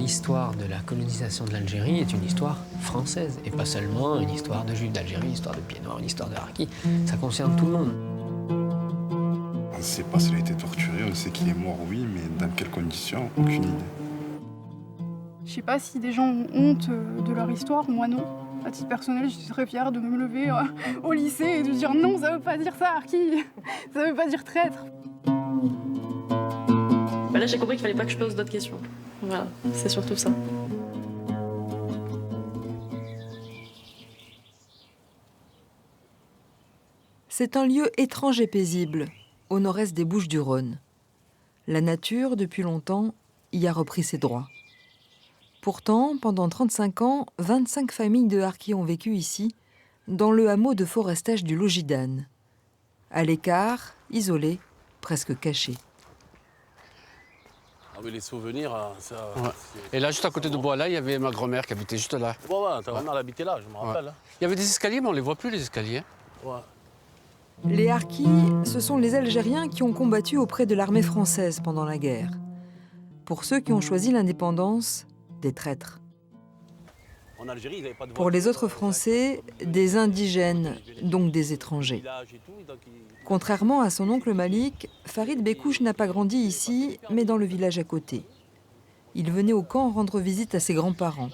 l'histoire de la colonisation de l'Algérie est une histoire française et pas seulement une histoire de Juifs d'Algérie, une histoire de Pieds Noirs, une histoire de Harkis. Ça concerne tout le monde. On ne sait pas s'il a été torturé, on sait qu'il est mort, oui, mais dans quelles conditions, aucune idée. Je sais pas si des gens ont honte de leur histoire, moi non. À titre personnel, je suis très fière de me lever au lycée et de dire non, ça veut pas dire ça, Harki, ça veut pas dire traître. Bah là, j'ai compris qu'il fallait pas que je pose d'autres questions. Voilà, c'est surtout ça. C'est un lieu étrange et paisible, au nord-est des Bouches-du-Rhône. La nature, depuis longtemps, y a repris ses droits. Pourtant, pendant 35 ans, 25 familles de Harkis ont vécu ici, dans le hameau de forestage du Logidane. À l'écart, isolés, presque cachés. Ah oui, les souvenirs, ça... Ouais. Et là, juste à côté de Bois-là, il y avait ma grand-mère qui habitait juste là. Ouais, ta grand-mère habitait là, je me rappelle. Ouais. Il y avait des escaliers, mais on ne les voit plus, les escaliers. Ouais. Les Harkis, ce sont les Algériens qui ont combattu auprès de l'armée française pendant la guerre. Pour ceux qui ont choisi l'indépendance, des traîtres. En Algérie, ils n'avaient pas de Pour les autres Français, des indigènes, donc des étrangers. Contrairement à son oncle Malik, Farid Bekouche n'a pas grandi ici, mais dans le village à côté. Il venait au camp rendre visite à ses grands-parents.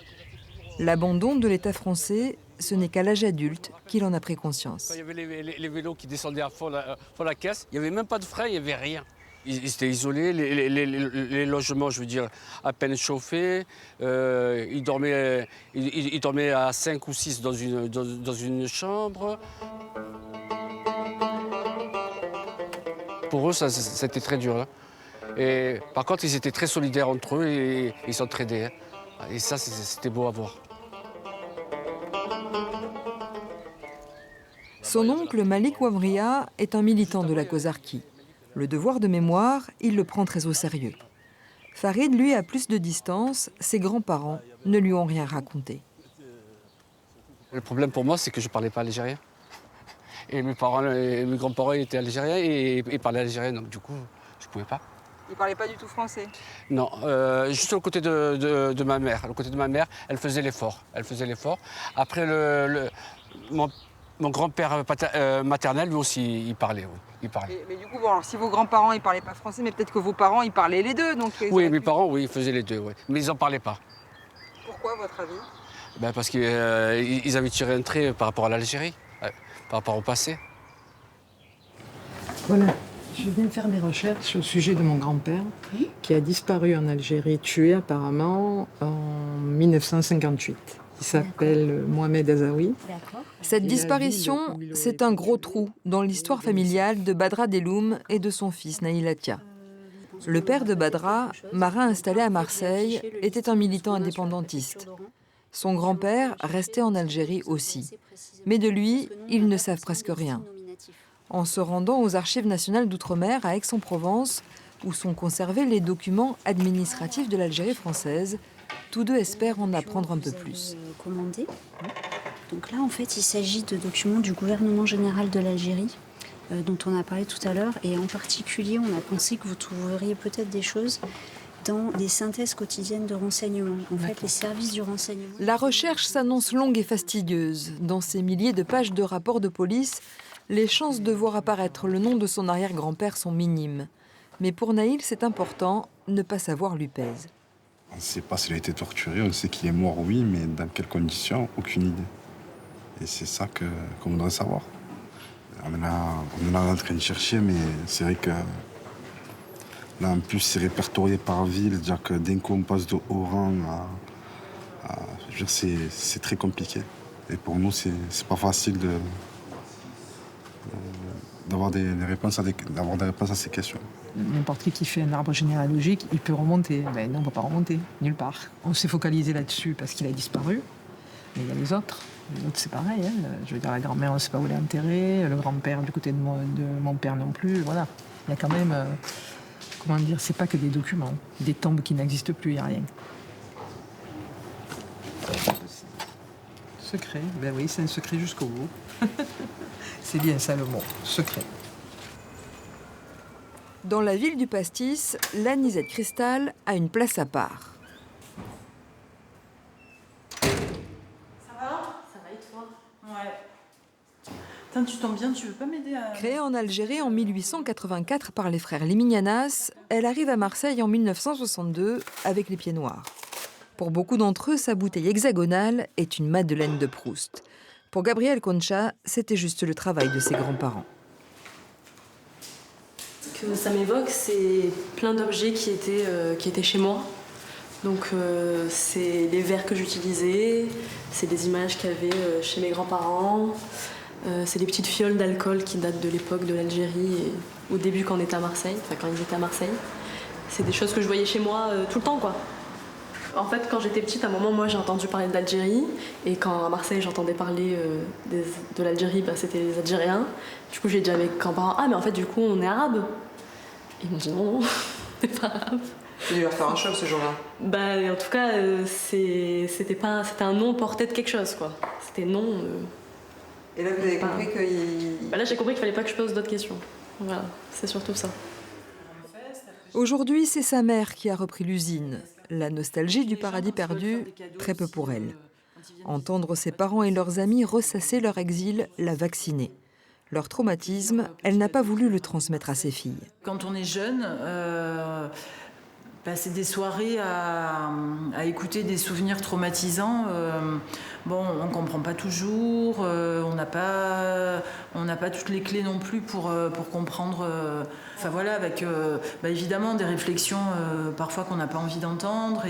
L'abandon de l'État français, ce n'est qu'à l'âge adulte qu'il en a pris conscience. Quand il y avait les vélos qui descendaient à fond la caisse, il n'y avait même pas de frein, il n'y avait rien. Ils étaient isolés, les logements, je veux dire, à peine chauffés. Ils dormaient à 5 ou 6 dans une chambre. Pour eux, c'était très dur. Hein. Et, par contre, ils étaient très solidaires entre eux et ils s'entraidaient. Hein. Et ça, c'était beau à voir. Son oncle Malik Ouamria est un militant de la cause harki. Le devoir de mémoire, il le prend très au sérieux. Farid, lui, a plus de distance. Ses grands-parents ne lui ont rien raconté. Le problème pour moi, c'est que je ne parlais pas algérien. Et mes grands-parents étaient algériens et parlaient algérien, donc du coup, je ne pouvais pas. Ils ne parlaient pas du tout français? Non, juste au côté de ma mère. Le côté de ma mère, elle faisait l'effort. Après, mon grand-père maternel, lui aussi, il parlait. Oui, il parlait. Mais du coup, bon, alors, si vos grands-parents ne parlaient pas français, mais peut-être que vos parents, ils parlaient les deux. Donc oui, mes parents, oui, ils faisaient les deux, oui. Mais ils n'en parlaient pas. Pourquoi, à votre avis? Ben, parce qu'ils avaient tiré un trait par rapport à l'Algérie, par rapport au passé. Voilà, je viens de faire mes recherches au sujet de mon grand-père, qui a disparu en Algérie, tué apparemment en 1958. Il s'appelle Mohamed Azaoui. Cette disparition, c'est un gros trou dans l'histoire familiale de Badra Deloum et de son fils Naïl Atia. Le père de Badra, marin installé à Marseille, était un militant indépendantiste. Son grand-père restait en Algérie aussi. Mais de lui, ils ne savent presque rien. En se rendant aux Archives nationales d'outre-mer à Aix-en-Provence, où sont conservés les documents administratifs de l'Algérie française, tous deux espèrent en apprendre un peu plus. Donc là, en fait, il s'agit de documents du gouvernement général de l'Algérie, dont on a parlé tout à l'heure. Et en particulier, on a pensé que vous trouveriez peut-être des choses dans les synthèses quotidiennes de renseignement. En fait, les services du renseignement... La recherche s'annonce longue et fastidieuse. Dans ces milliers de pages de rapports de police, les chances de voir apparaître le nom de son arrière-grand-père sont minimes. Mais pour Naïl, c'est important, ne pas savoir lui pèse. On ne sait pas s'il a été torturé, on sait qu'il est mort, oui, mais dans quelles conditions, aucune idée. Et c'est ça qu'on voudrait savoir. On est là en train de chercher, mais c'est vrai que là, en plus, c'est répertorié par ville, c'est-à-dire que d'un coup, on passe de haut rang à je veux dire, c'est très compliqué. Et pour nous, c'est pas facile d'avoir des réponses à ces questions. N'importe qui fait un arbre généalogique, il peut remonter. Mais nous, on ne peut pas remonter, nulle part. On s'est focalisé là-dessus parce qu'il a disparu. Mais il y a les autres. Les autres, c'est pareil. Hein. Je veux dire, la grand-mère, on ne sait pas où elle est enterrée. Le grand-père, du côté de mon père non plus. Voilà. Il y a quand même... comment dire, c'est pas que des documents. Des tombes qui n'existent plus, il n'y a rien. Secret. Ben oui, c'est un secret jusqu'au bout. C'est bien ça le mot, secret. Dans la ville du pastis, l'anisette cristal a une place à part. Attends, tu tombes bien, tu veux pas m'aider à... Créée en Algérie en 1884 par les frères Limignanas, elle arrive à Marseille en 1962 avec les Pieds Noirs. Pour beaucoup d'entre eux, sa bouteille hexagonale est une Madeleine de Proust. Pour Gabriel Concha, c'était juste le travail de ses grands-parents. Ce que ça m'évoque, c'est plein d'objets qui étaient chez moi. Donc c'est les verres que j'utilisais, c'est des images qu'il y avait chez mes grands-parents, c'est des petites fioles d'alcool qui datent de l'époque de l'Algérie, au début quand on était à Marseille, enfin quand ils étaient à Marseille. C'est des choses que je voyais chez moi tout le temps, quoi. En fait, quand j'étais petite, à un moment, moi j'ai entendu parler de l'Algérie, et quand à Marseille j'entendais parler de l'Algérie, c'était les Algériens. Du coup j'ai dit à mes grands-parents, ah mais en fait du coup on est arabe. Ils m'ont dit non, on n'est pas arabe. Tu dû leur faire un choc ce jour-là. En tout cas, c'était un nom porté de quelque chose, quoi. C'était non. Et là, vous avez compris qu'il... Là, j'ai compris qu'il fallait pas que je pose d'autres questions. Voilà, c'est surtout ça. Aujourd'hui, c'est sa mère qui a repris l'usine. La nostalgie du paradis perdu, très peu pour elle. Entendre ses parents et leurs amis ressasser leur exil l'a vaccinée. Leur traumatisme, elle n'a pas voulu le transmettre à ses filles. Quand on est jeune, c'est des soirées à écouter des souvenirs traumatisants. On ne comprend pas toujours, on n'a pas toutes les clés non plus pour comprendre. Avec évidemment des réflexions parfois qu'on n'a pas envie d'entendre.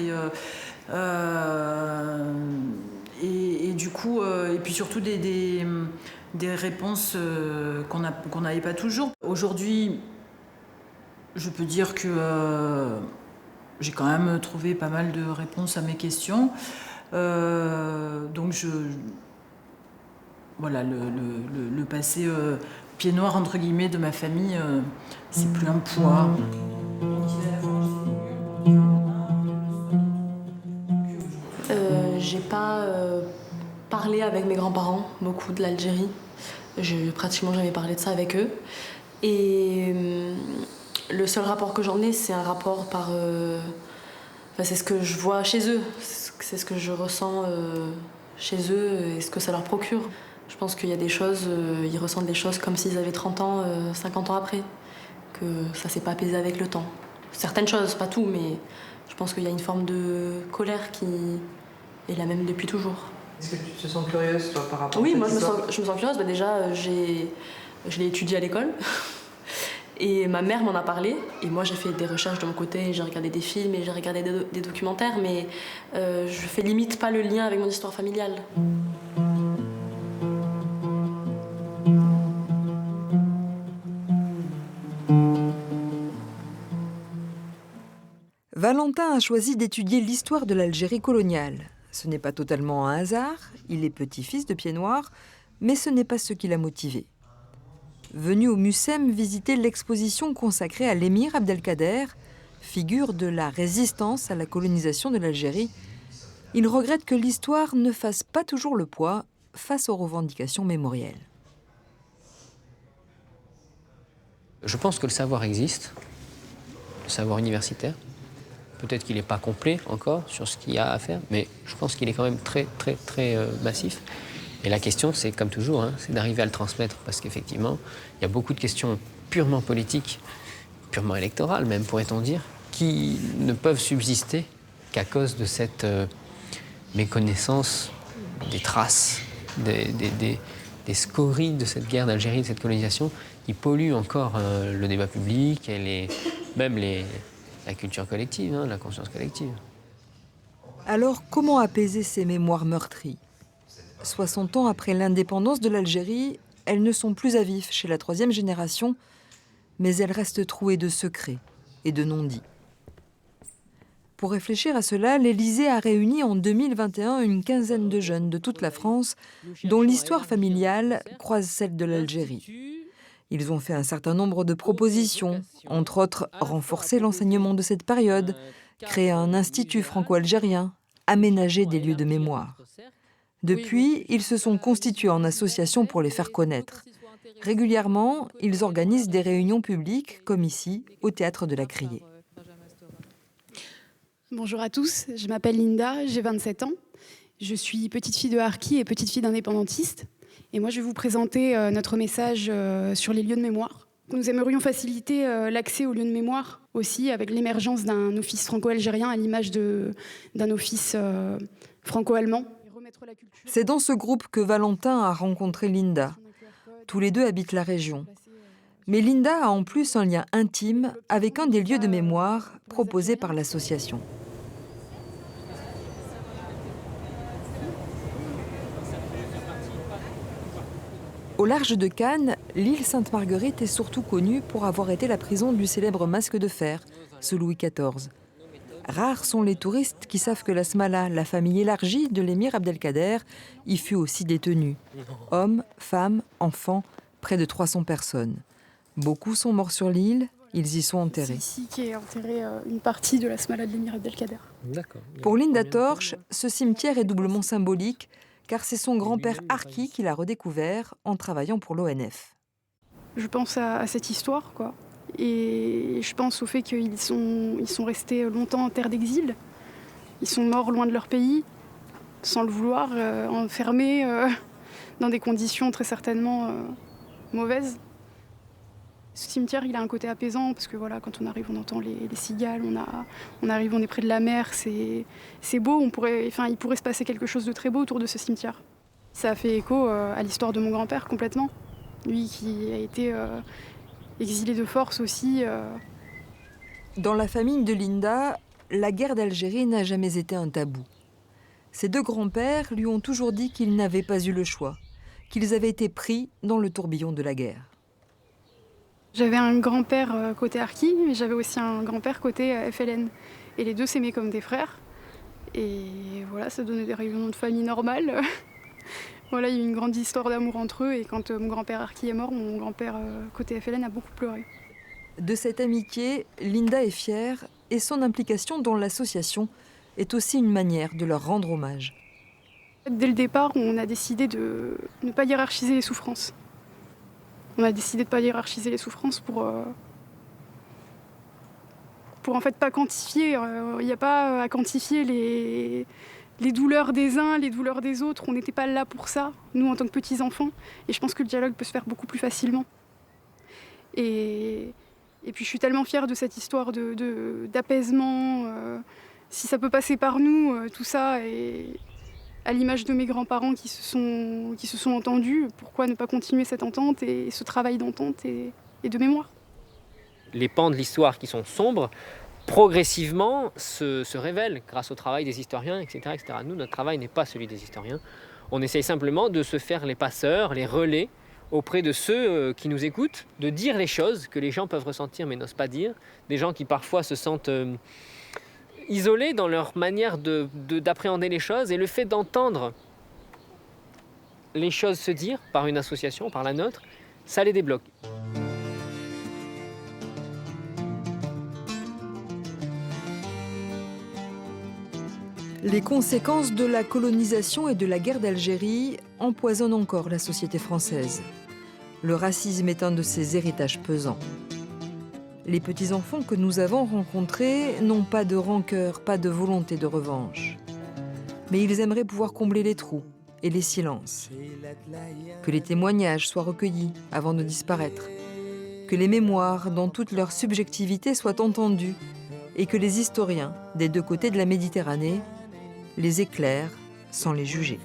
Et du coup, et puis surtout des réponses qu'on n'avait pas toujours. Aujourd'hui, je peux dire que j'ai quand même trouvé pas mal de réponses à mes questions. Le passé pied noir entre guillemets de ma famille, c'est plus un poids. J'ai pas parlé avec mes grands-parents beaucoup de l'Algérie. J'ai pratiquement jamais parlé de ça avec eux. Et le seul rapport que j'en ai, c'est un rapport par... c'est ce que je vois chez eux, c'est ce que je ressens chez eux et ce que ça leur procure. Je pense qu'il y a des choses, ils ressentent des choses comme s'ils avaient 30 ans, 50 ans après, que ça s'est pas apaisé avec le temps. Certaines choses, pas tout, mais je pense qu'il y a une forme de colère qui est la même depuis toujours. Est-ce que tu te sens curieuse, toi, par rapport à cette histoire ? Oui, je me sens curieuse. Déjà, je l'ai étudiée à l'école. Et ma mère m'en a parlé, et moi j'ai fait des recherches de mon côté, j'ai regardé des films et j'ai regardé des documentaires, mais je fais limite pas le lien avec mon histoire familiale. Valentin a choisi d'étudier l'histoire de l'Algérie coloniale. Ce n'est pas totalement un hasard, il est petit-fils de Pieds Noirs, mais ce n'est pas ce qui l'a motivé. Venu au Mucem visiter l'exposition consacrée à l'émir Abdelkader, figure de la résistance à la colonisation de l'Algérie, il regrette que l'histoire ne fasse pas toujours le poids face aux revendications mémorielles. Je pense que le savoir existe, le savoir universitaire. Peut-être qu'il n'est pas complet encore sur ce qu'il y a à faire, mais je pense qu'il est quand même très massif. Et la question, c'est comme toujours, c'est d'arriver à le transmettre, parce qu'effectivement, il y a beaucoup de questions purement politiques, purement électorales même, pourrait-on dire, qui ne peuvent subsister qu'à cause de cette méconnaissance des traces, des scories de cette guerre d'Algérie, de cette colonisation, qui polluent encore le débat public et même la culture collective, la conscience collective. Alors, comment apaiser ces mémoires meurtries ? 60 ans après l'indépendance de l'Algérie, elles ne sont plus à vif chez la troisième génération, mais elles restent trouées de secrets et de non-dits. Pour réfléchir à cela, l'Élysée a réuni en 2021 une quinzaine de jeunes de toute la France, dont l'histoire familiale croise celle de l'Algérie. Ils ont fait un certain nombre de propositions, entre autres renforcer l'enseignement de cette période, créer un institut franco-algérien, aménager des lieux de mémoire. Depuis, ils se sont constitués en association pour les faire connaître. Régulièrement, ils organisent des réunions publiques, comme ici, au Théâtre de la Criée. Bonjour à tous, je m'appelle Linda, j'ai 27 ans. Je suis petite fille de harki et petite fille d'indépendantiste. Et moi, je vais vous présenter notre message sur les lieux de mémoire. Nous aimerions faciliter l'accès aux lieux de mémoire aussi avec l'émergence d'un office franco-algérien à l'image d'un office franco-allemand. C'est dans ce groupe que Valentin a rencontré Linda. Tous les deux habitent la région. Mais Linda a en plus un lien intime avec un des lieux de mémoire proposés par l'association. Au large de Cannes, l'île Sainte-Marguerite est surtout connue pour avoir été la prison du célèbre masque de fer, sous Louis XIV. Rares sont les touristes qui savent que la Smala, la famille élargie de l'émir Abdelkader, y fut aussi détenue. Hommes, femmes, enfants, près de 300 personnes. Beaucoup sont morts sur l'île, ils y sont enterrés. C'est ici qu'est enterrée une partie de la Smala de l'émir Abdelkader. Pour Linda Torch, ce cimetière est doublement symbolique, car c'est son grand-père Arki qui l'a redécouvert en travaillant pour l'ONF. Je pense à cette histoire, quoi. Et je pense au fait qu'ils sont restés longtemps en terre d'exil. Ils sont morts loin de leur pays, sans le vouloir, enfermés dans des conditions très certainement mauvaises. Ce cimetière, il a un côté apaisant, parce que voilà, quand on arrive, on entend les cigales, on arrive, on est près de la mer, c'est beau, il pourrait se passer quelque chose de très beau autour de ce cimetière. Ça a fait écho à l'histoire de mon grand-père, complètement. Lui qui a été exilé de force aussi. Dans la famille de Linda, la guerre d'Algérie n'a jamais été un tabou. Ses deux grands-pères lui ont toujours dit qu'ils n'avaient pas eu le choix, qu'ils avaient été pris dans le tourbillon de la guerre. J'avais un grand-père côté Arki, mais j'avais aussi un grand-père côté FLN. Et les deux s'aimaient comme des frères. Et voilà, ça donnait des réunions de famille normales. Voilà, il y a eu une grande histoire d'amour entre eux. Et quand mon grand-père Arki est mort, mon grand-père côté FLN a beaucoup pleuré. De cette amitié, Linda est fière et son implication dans l'association est aussi une manière de leur rendre hommage. Dès le départ, on a décidé de ne pas hiérarchiser les souffrances. On a décidé de ne pas hiérarchiser les souffrances pour en fait pas quantifier. Il n'y a pas à quantifier les douleurs des uns, les douleurs des autres. On n'était pas là pour ça, nous en tant que petits enfants. Et je pense que le dialogue peut se faire beaucoup plus facilement. Et puis je suis tellement fière de cette histoire d'apaisement. Si ça peut passer par nous, tout ça, et à l'image de mes grands-parents qui se sont entendus, pourquoi ne pas continuer cette entente et ce travail d'entente et de mémoire? Les pans de l'histoire qui sont sombres, progressivement se révèlent grâce au travail des historiens, etc., etc. Nous, notre travail n'est pas celui des historiens. On essaye simplement de se faire les passeurs, les relais auprès de ceux qui nous écoutent, de dire les choses que les gens peuvent ressentir mais n'osent pas dire, des gens qui parfois se sentent isolés dans leur manière d'appréhender les choses, et le fait d'entendre les choses se dire par une association, par la nôtre, ça les débloque. Les conséquences de la colonisation et de la guerre d'Algérie empoisonnent encore la société française. Le racisme est un de ses héritages pesants. Les petits-enfants que nous avons rencontrés n'ont pas de rancœur, pas de volonté de revanche. Mais ils aimeraient pouvoir combler les trous et les silences. Que les témoignages soient recueillis avant de disparaître. Que les mémoires, dans toute leur subjectivité, soient entendues et que les historiens des deux côtés de la Méditerranée les éclairent sans les juger.